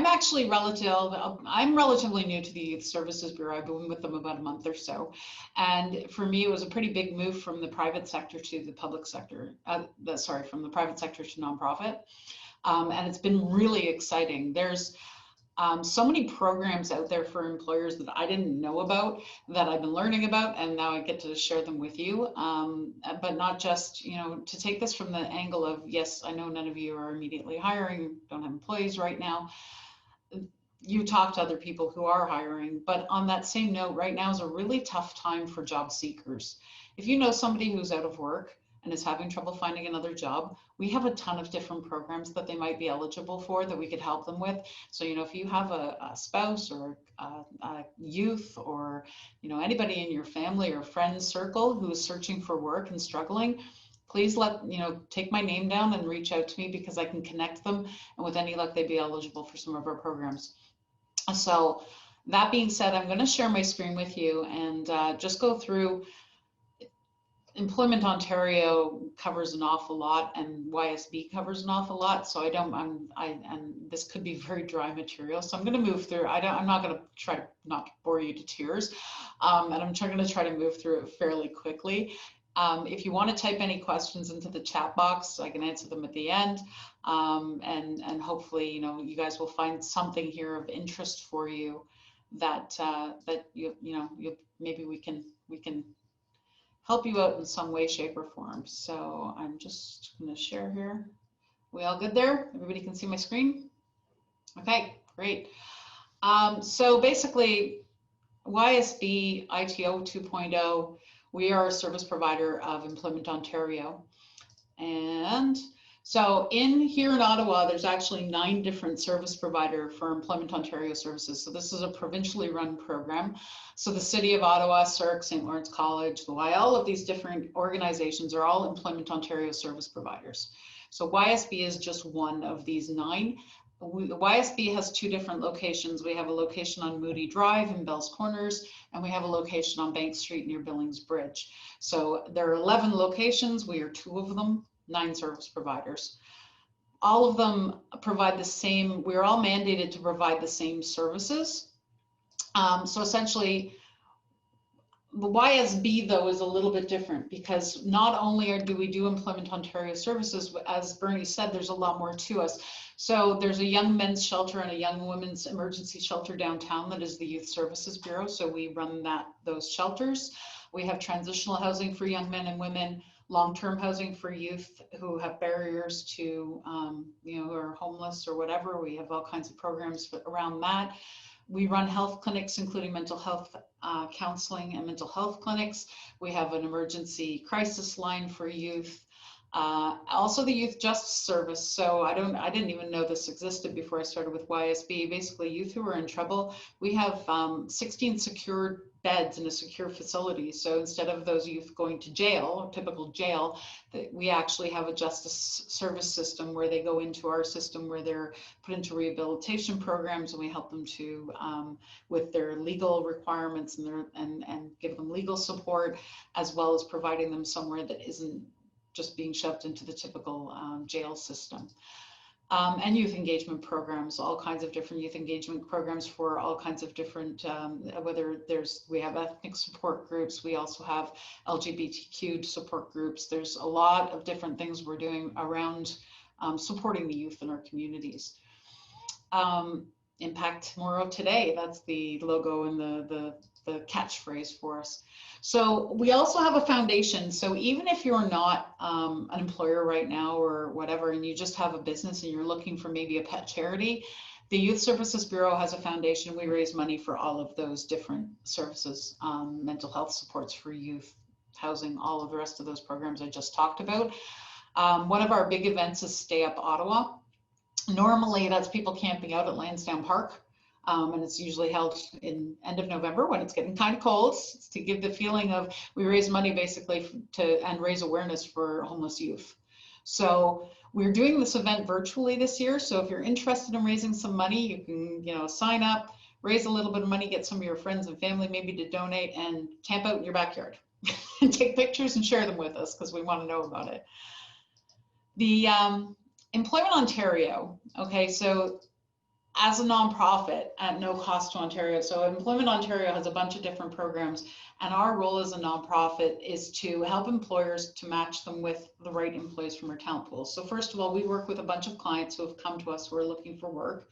I'm relatively new to the Youth Services Bureau. I've been with them about a month or so. And for me, it was a pretty big move from the private sector to the public sector, from the private sector to nonprofit. And it's been really exciting. There's so many programs out there for employers that I didn't know about, that I've been learning about, and now I get to share them with you. But not just, to take this from the angle of, yes, I know none of you are immediately hiring, don't have employees right now. You talk to other people who are hiring, but on that same note, right now is a really tough time for job seekers. If you know somebody who's out of work and is having trouble finding another job, we have a ton of different programs that they might be eligible for that we could help them with. So, if you have a spouse or a youth or, anybody in your family or friend circle who is searching for work and struggling, please take my name down and reach out to me, because I can connect them. And with any luck, they'd be eligible for some of our programs. So that being said, I'm going to share my screen with you and just go through. Employment Ontario covers an awful lot, and YSB covers an awful lot. So and this could be very dry material. So I'm going to move through. I'm not going to try to not bore you to tears, and I'm going to try to move through it fairly quickly. If you want to type any questions into the chat box, I can answer them at the end. And hopefully, you guys will find something here of interest for you that maybe we can help you out in some way, shape, or form. So I'm just going to share here. We all good there? Everybody can see my screen? Okay, great. So basically, YSB ITO 2.0, we are a service provider of Employment Ontario. And so here in Ottawa, there's actually 9 different service providers for Employment Ontario services. So this is a provincially run program. So the City of Ottawa, CERC, St. Lawrence College, the Y, all of these different organizations are all Employment Ontario service providers. So YSB is just one of these 9. The YSB has 2 different locations. We have a location on Moody Drive in Bell's Corners, and we have a location on Bank Street near Billings Bridge. So there are 11 locations. We are 2 of them. 9 service providers. All of them provide the same, we're all mandated to provide the same services. So essentially, the YSB though is a little bit different, because not only do we do Employment Ontario services, as Bernie said, there's a lot more to us. So there's a young men's shelter and a young women's emergency shelter downtown that is the Youth Services Bureau. So we run those shelters. We have transitional housing for young men and women, long-term housing for youth who have barriers to, who are homeless or whatever. We have all kinds of programs around that. We run health clinics, including mental health counseling and mental health clinics. We have an emergency crisis line for youth. Also the Youth Justice Service. So I didn't even know this existed before I started with YSB. Basically, youth who are in trouble. We have 16 secured beds in a secure facility. So instead of those youth going to jail, typical jail, we actually have a justice service system where they go into our system, where they're put into rehabilitation programs, and we help them to with their legal requirements and give them legal support, as well as providing them somewhere that isn't just being shoved into the typical jail system. And youth engagement programs, all kinds of different youth engagement programs for all kinds of different, we have ethnic support groups, we also have LGBTQ support groups. There's a lot of different things we're doing around supporting the youth in our communities. Impact Tomorrow Today, that's the logo and the catchphrase for us. So we also have a foundation. So even if you're not an employer right now or whatever, and you just have a business and you're looking for maybe a pet charity, the Youth Services Bureau has a foundation. We raise money for all of those different services, mental health supports for youth, housing, all of the rest of those programs I just talked about. One of our big events is Stay Up Ottawa. Normally that's people camping out at Lansdowne Park. And it's usually held in end of November when it's getting kind of cold. It's to give the feeling of, we raise money basically and raise awareness for homeless youth. So we're doing this event virtually this year. So if you're interested in raising some money, you can, sign up, raise a little bit of money, get some of your friends and family maybe to donate, and camp out in your backyard and take pictures and share them with us, because we want to know about it. The Employment Ontario, okay, so as a nonprofit at no cost to Ontario. So Employment Ontario has a bunch of different programs, and our role as a nonprofit is to help employers to match them with the right employees from our talent pool. So first of all, we work with a bunch of clients who have come to us who are looking for work,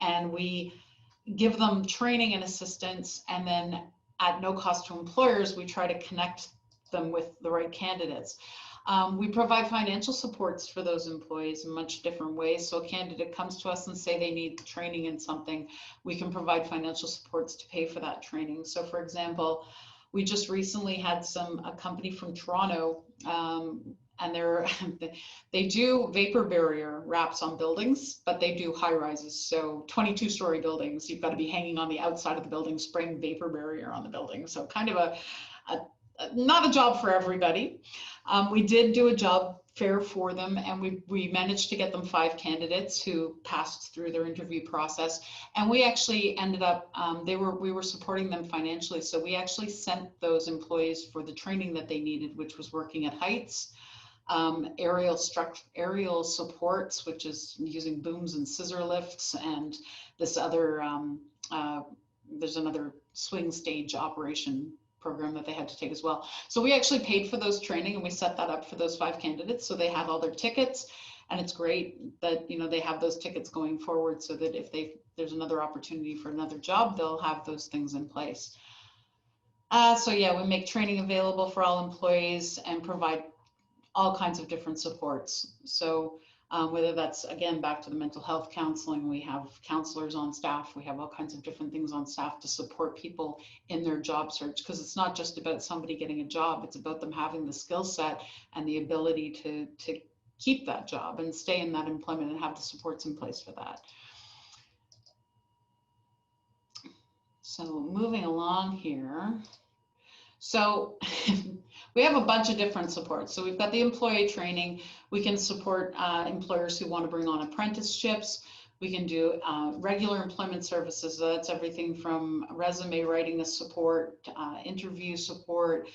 and we give them training and assistance, and then at no cost to employers, we try to connect them with the right candidates. We provide financial supports for those employees in much different ways. So a candidate comes to us and say they need training in something, we can provide financial supports to pay for that training. So for example, we just recently had a company from Toronto, and they do vapor barrier wraps on buildings, but they do high rises. So 22-story buildings, you've got to be hanging on the outside of the building, spraying vapor barrier on the building. So kind of not a job for everybody. We did do a job fair for them, and we managed to get them 5 candidates who passed through their interview process. And we actually ended up, we were supporting them financially. So we actually sent those employees for the training that they needed, which was working at heights, aerial supports, which is using booms and scissor lifts, and this other, there's another swing stage operation program that they had to take as well. So we actually paid for those training, and we set that up for those 5 candidates. So they had all their tickets, and it's great that, you know, they have those tickets going forward, so that if there's another opportunity for another job, they'll have those things in place. So yeah, we make training available for all employees and provide all kinds of different supports. So whether that's, again, back to the mental health counseling, we have counselors on staff, we have all kinds of different things on staff to support people in their job search, because it's not just about somebody getting a job, it's about them having the skill set and the ability to keep that job and stay in that employment and have the supports in place for that. So moving along here. So we have a bunch of different supports. So we've got the employee training. We can support employers who want to bring on apprenticeships. We can do regular employment services. So that's everything from resume writing support, interview support,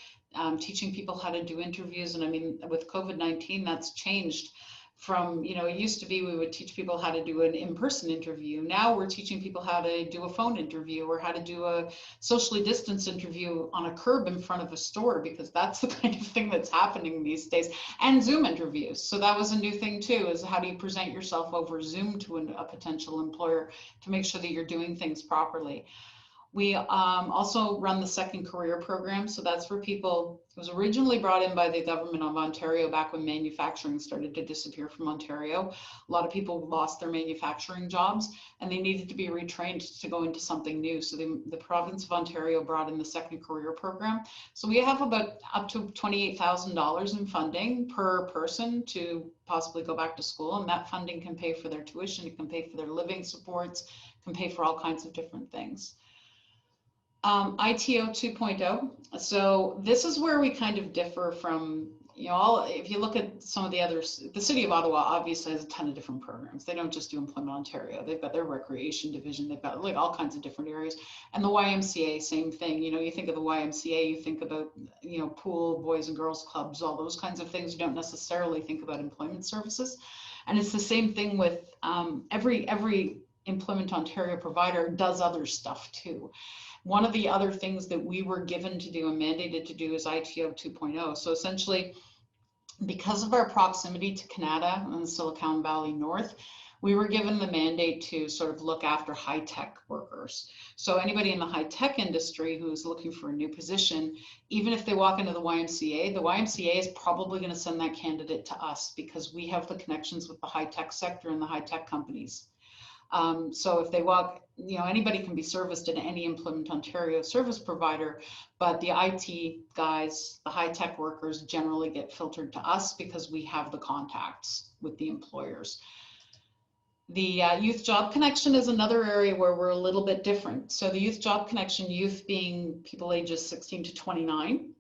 teaching people how to do interviews. And I mean, with COVID-19, that's changed from, you know, it used to be we would teach people how to do an in-person interview. Now we're teaching people how to do a phone interview, or how to do a socially distanced interview on a curb in front of a store, because that's the kind of thing that's happening these days. And Zoom interviews. So that was a new thing too, is how do you present yourself over Zoom to a potential employer to make sure that you're doing things properly. We also run the second career program. So that's for people, it was originally brought in by the government of Ontario back when manufacturing started to disappear from Ontario. A lot of people lost their manufacturing jobs, and they needed to be retrained to go into something new. So the province of Ontario brought in the second career program. So we have about up to $28,000 in funding per person to possibly go back to school. And that funding can pay for their tuition, it can pay for their living supports, can pay for all kinds of different things. ITO 2.0. So this is where we kind of differ from, you know, if you look at some of the others, the city of Ottawa obviously has a ton of different programs. They don't just do Employment Ontario. They've got their recreation division. They've got like all kinds of different areas. And the YMCA, same thing. You know, you think of the YMCA, you think about, you know, pool, boys and girls clubs, all those kinds of things. You don't necessarily think about employment services. And it's the same thing with every Employment Ontario provider does other stuff too. One of the other things that we were given to do and mandated to do is ITO 2.0. So essentially, because of our proximity to Canada and Silicon Valley North, we were given the mandate to sort of look after high-tech workers. So anybody in the high-tech industry who's looking for a new position, even if they walk into the YMCA is probably going to send that candidate to us, because we have the connections with the high-tech sector and the high-tech companies. So if they walk, you know, anybody can be serviced at any Employment Ontario service provider, but the IT guys, the high-tech workers generally get filtered to us because we have the contacts with the employers. The Youth Job Connection is another area where we're a little bit different. So the Youth Job Connection, youth being people ages 16 to 29.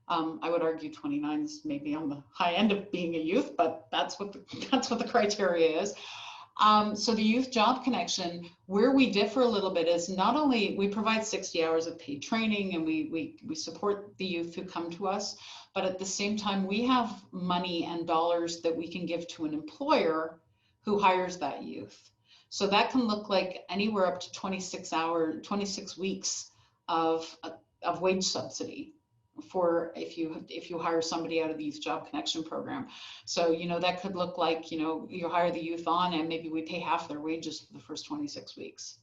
I would argue 29 is maybe on the high end of being a youth, but that's what the criteria is. So the Youth Job Connection, where we differ a little bit is not only we provide 60 hours of paid training and we support the youth who come to us, but at the same time, we have money and dollars that we can give to an employer who hires that youth. So that can look like anywhere up to 26 weeks of wage subsidy for if you hire somebody out of the Youth Job Connection program. So, you know, that could look like, you know, you hire the youth on and maybe we pay half their wages for the first 26 weeks.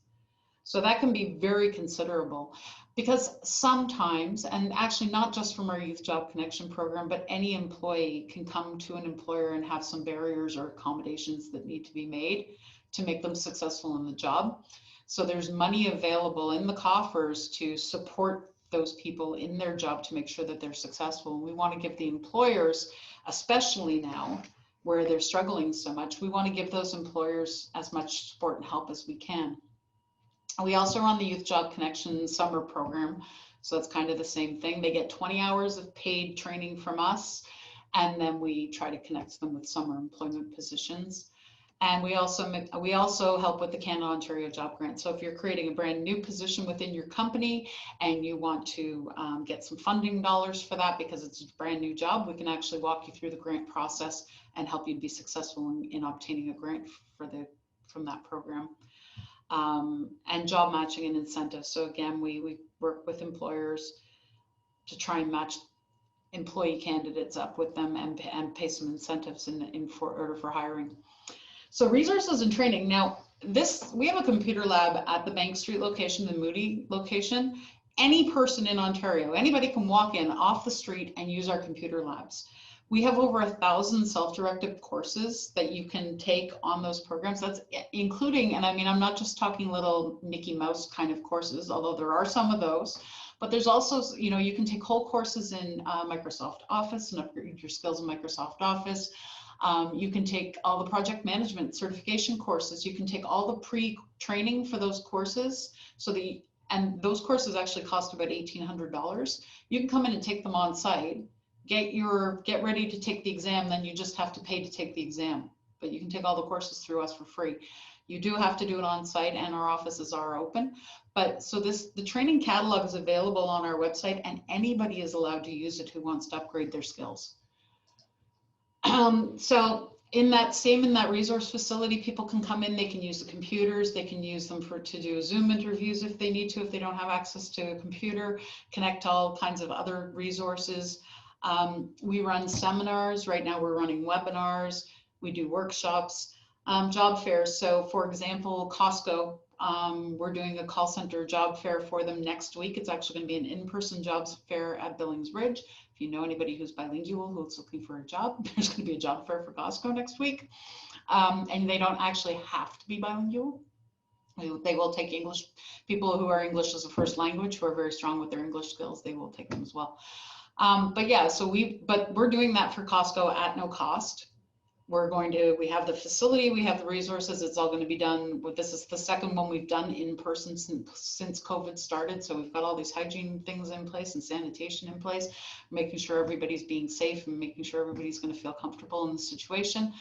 So that can be very considerable, because sometimes, and actually not just from our Youth Job Connection program, but any employee can come to an employer and have some barriers or accommodations that need to be made to make them successful in the job. So there's money available in the coffers to support those people in their job to make sure that they're successful. And we want to give the employers, especially now where they're struggling so much, we want to give those employers as much support and help as we can. We also run the Youth Job Connection summer program. So it's kind of the same thing. They get 20 hours of paid training from us, and then we try to connect them with summer employment positions. And we also help with the Canada Ontario Job Grant. So if you're creating a brand new position within your company and you want to get some funding dollars for that because it's a brand new job, we can actually walk you through the grant process and help you be successful in obtaining a grant from that program. And job matching and incentives. So again, we work with employers to try and match employee candidates up with them and pay some incentives in order for hiring. So resources and training. Now, we have a computer lab at the Bank Street location, the Moody location. Any person in Ontario, anybody can walk in off the street and use our computer labs. We have over 1,000 self-directed courses that you can take on those programs. That's including, and I mean, I'm not just talking little Mickey Mouse kind of courses, although there are some of those, but there's also, you know, you can take whole courses in Microsoft Office and upgrade your skills in Microsoft Office. You can take all the project management certification courses. You can take all the pre-training for those courses. And those courses actually cost about $1,800. You can come in and take them on site. Get ready to take the exam, then you just have to pay to take the exam. But you can take all the courses through us for free. You do have to do it on site, and our offices are open. But so the training catalog is available on our website, and anybody is allowed to use it who wants to upgrade their skills. So in that resource facility, people can come in, they can use the computers, they can use them to do Zoom interviews if they need to, if they don't have access to a computer, connect to all kinds of other resources. We run seminars. Right now we're running webinars. We do workshops, job fairs. So for example, Costco, we're doing a call center job fair for them next week. It's actually going to be an in-person jobs fair at Billings Ridge. If you know anybody who's bilingual who's looking for a job, there's going to be a job fair for Costco next week. And they don't actually have to be bilingual. They will take English. People who are English as a first language, who are very strong with their English skills, they will take them as well. But yeah, but we're doing that for Costco at no cost. We have the facility, we have the resources, it's all going to be done. This is the second one we've done in person since COVID started. So we've got all these hygiene things in place and sanitation in place, making sure everybody's being safe and making sure everybody's going to feel comfortable in the situation.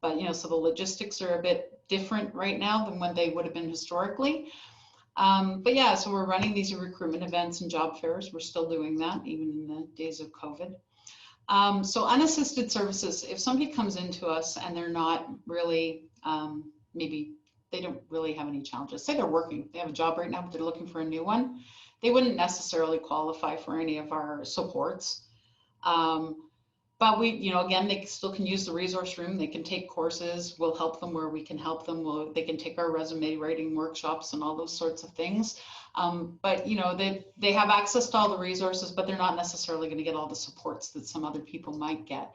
But, you know, so the logistics are a bit different right now than when they would have been historically. But yeah, so we're running these recruitment events and job fairs. We're still doing that even in the days of COVID. So unassisted services, if somebody comes into us and they're not really, maybe they don't really have any challenges, say they're working, they have a job right now, but they're looking for a new one, they wouldn't necessarily qualify for any of our supports. But we, you know, again, they still can use the resource room. They can take courses. We'll help them where we can help them. They can take our resume writing workshops and all those sorts of things. But, you know, they have access to all the resources, but they're not necessarily going to get all the supports that some other people might get.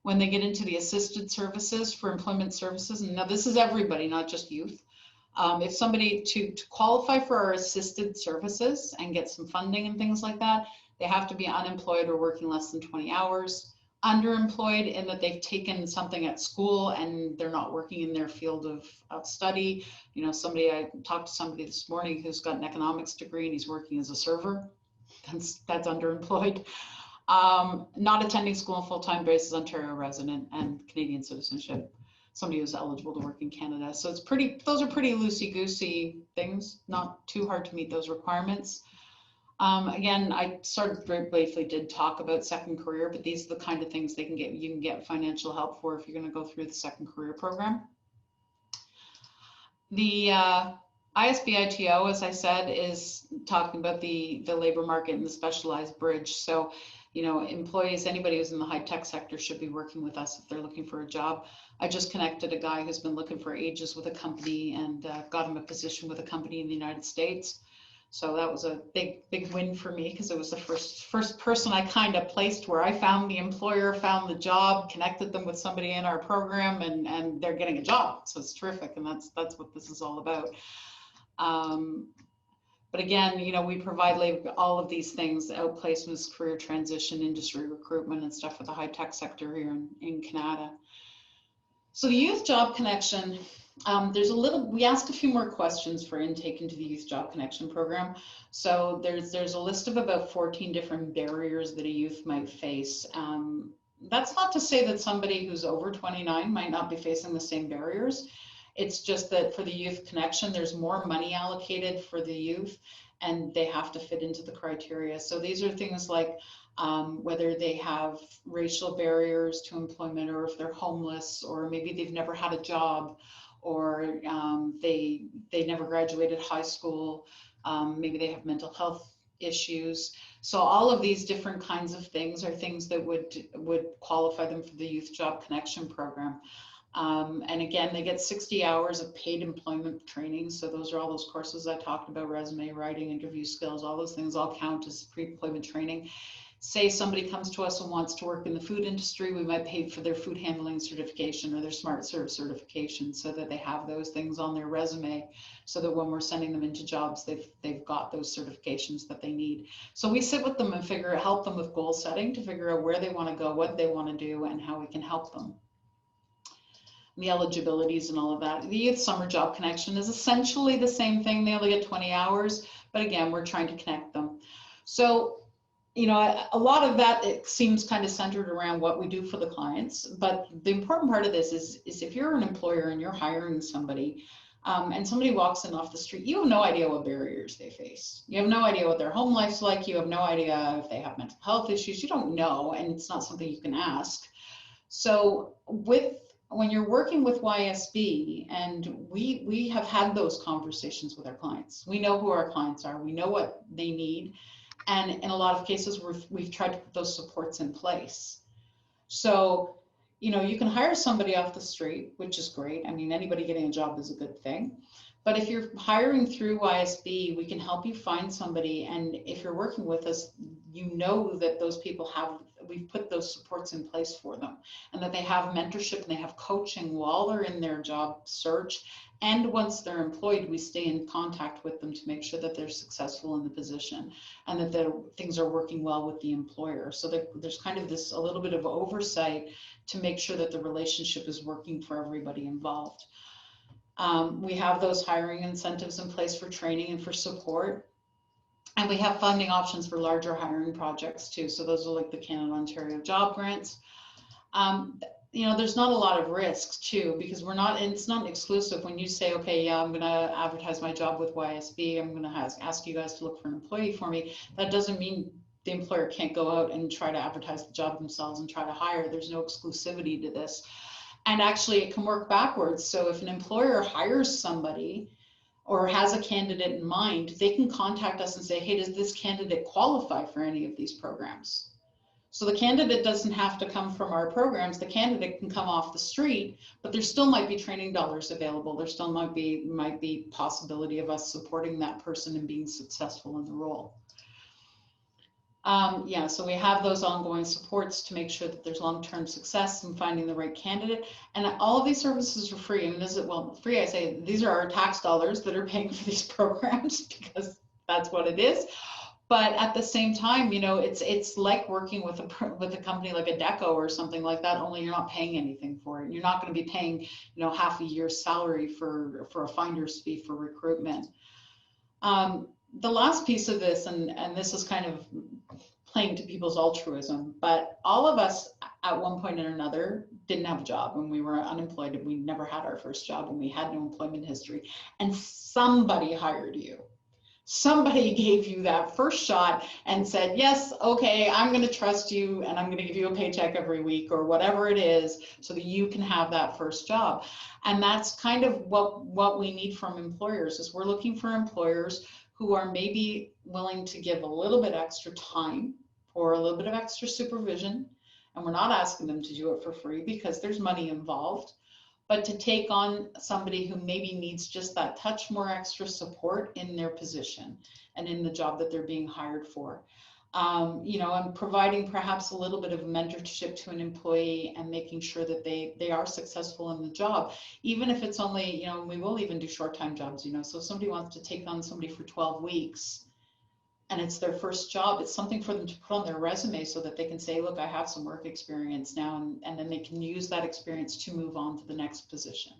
When they get into the assisted services for employment services, and now this is everybody, not just youth. If somebody to qualify for our assisted services and get some funding and things like that, they have to be unemployed or working less than 20 hours. Underemployed in that they've taken something at school and they're not working in their field of study. You know, I talked to somebody this morning who's got an economics degree and he's working as a server. That's underemployed. Not attending school on a full-time basis, Ontario resident and Canadian citizenship. Somebody who's eligible to work in Canada. So those are pretty loosey-goosey things, not too hard to meet those requirements. Again, I very briefly did talk about second career, but these are the kind of things you can get financial help for if you're going to go through the second career program. The ISBITO, as I said, is talking about the labor market and the specialized bridge. So, employees, anybody who's in the high tech sector should be working with us if they're looking for a job. I just connected a guy who's been looking for ages with a company and got him a position with a company in the United States. So that was a big win for me because it was the first person I kind of placed where I found the employer, found the job, connected them with somebody in our program, and they're getting a job. So it's terrific, and that's what this is all about. But again, we provide all of these things: outplacements, career transition, industry recruitment, and stuff for the high tech sector here in Canada. So the Youth Job Connection. We asked a few more questions for intake into the Youth Job Connection program. So there's a list of about 14 different barriers that a youth might face. That's not to say that somebody who's over 29 might not be facing the same barriers. It's just that for the Youth Connection, there's more money allocated for the youth and they have to fit into the criteria. So these are things like whether they have racial barriers to employment, or if they're homeless, or maybe they've never had a job, or they never graduated high school, maybe they have mental health issues. So all of these different kinds of things are things that would qualify them for the Youth Job Connection program. And again, they get 60 hours of paid employment training. So those are all those courses I talked about: resume writing, interview skills, all those things all count as pre-employment training. Say somebody comes to us and wants to work in the food industry, we might pay for their food handling certification or their Smart Serve certification so that they have those things on their resume, so that when we're sending them into jobs, they've got those certifications that they need. So we sit with them and help them with goal setting to figure out where they want to go, what they want to do, and how we can help them. The eligibilities and all of that. The Youth Summer Job Connection is essentially the same thing. They only get 20 hours, but again, we're trying to connect them. So, a lot of that, it seems kind of centered around what we do for the clients, but the important part of this is if you're an employer and you're hiring somebody, and somebody walks in off the street, you have no idea what barriers they face. You have no idea what their home life's like. You have no idea if they have mental health issues. You don't know, and it's not something you can ask. So when you're working with YSB, and we have had those conversations with our clients, we know who our clients are, we know what they need. And in a lot of cases, we've tried to put those supports in place. So, you can hire somebody off the street, which is great. I mean, anybody getting a job is a good thing. But if you're hiring through YSB, we can help you find somebody. And if you're working with us, you know that those people we've put those supports in place for them, and that they have mentorship and they have coaching while they're in their job search. And once they're employed, we stay in contact with them to make sure that they're successful in the position and that things are working well with the employer. So there's kind of a little bit of oversight to make sure that the relationship is working for everybody involved. We have those hiring incentives in place for training and for support. And we have funding options for larger hiring projects too. So those are like the Canada-Ontario job grants. There's not a lot of risks too, because it's not exclusive. When you say, okay, yeah, I'm going to advertise my job with YSB, I'm going to ask you guys to look for an employee for me. That doesn't mean the employer can't go out and try to advertise the job themselves and try to hire. There's no exclusivity to this. And actually it can work backwards. So if an employer hires somebody or has a candidate in mind, they can contact us and say, hey, does this candidate qualify for any of these programs? So the candidate doesn't have to come from our programs. The candidate can come off the street, but there still might be training dollars available. There still might be possibility of us supporting that person and being successful in the role. So we have those ongoing supports to make sure that there's long-term success in finding the right candidate. And all of these services are free. And free, I say, these are our tax dollars that are paying for these programs because that's what it is. But at the same time, it's like working with a company like a Deco or something like that, only you're not paying anything for it. You're not going to be paying, half a year's salary for a finder's fee for recruitment. The last piece of this, and this is kind of playing to people's altruism, but all of us at one point or another didn't have a job when we were unemployed, and we never had our first job, and we had no employment history, and somebody hired you. Somebody gave you that first shot and said, yes, okay, I'm going to trust you and I'm going to give you a paycheck every week or whatever it is so that you can have that first job. And that's kind of what we need from employers is we're looking for employers who are maybe willing to give a little bit extra time or a little bit of extra supervision. And we're not asking them to do it for free because there's money involved, but to take on somebody who maybe needs just that touch more extra support in their position and in the job that they're being hired for. You know, and providing perhaps a little bit of mentorship to an employee and making sure that they are successful in the job, even if it's only, you know, we will even do short-time jobs, you know, so if somebody wants to take on somebody for 12 weeks and it's their first job, it's something for them to put on their resume so that they can say, look, I have some work experience now, and then they can use that experience to move on to the next position.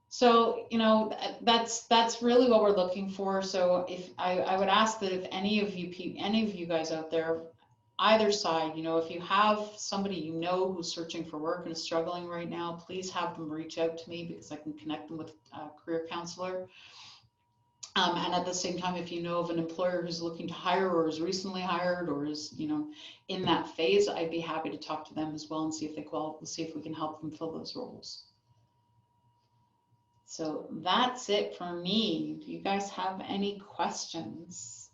So, you know, that's really what we're looking for. So if I would ask that if any of you guys out there, either side, you know, if you have somebody you know who's searching for work and is struggling right now, please have them reach out to me because I can connect them with a career counselor. And at the same time, if you know of an employer who's looking to hire or is recently hired or is, you know, in that phase, I'd be happy to talk to them as well and see if they see if we can help them fill those roles. So that's it for me. Do you guys have any questions?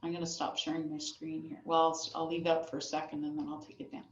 I'm going to stop sharing my screen here. Well, I'll leave that for a second and then I'll take it down.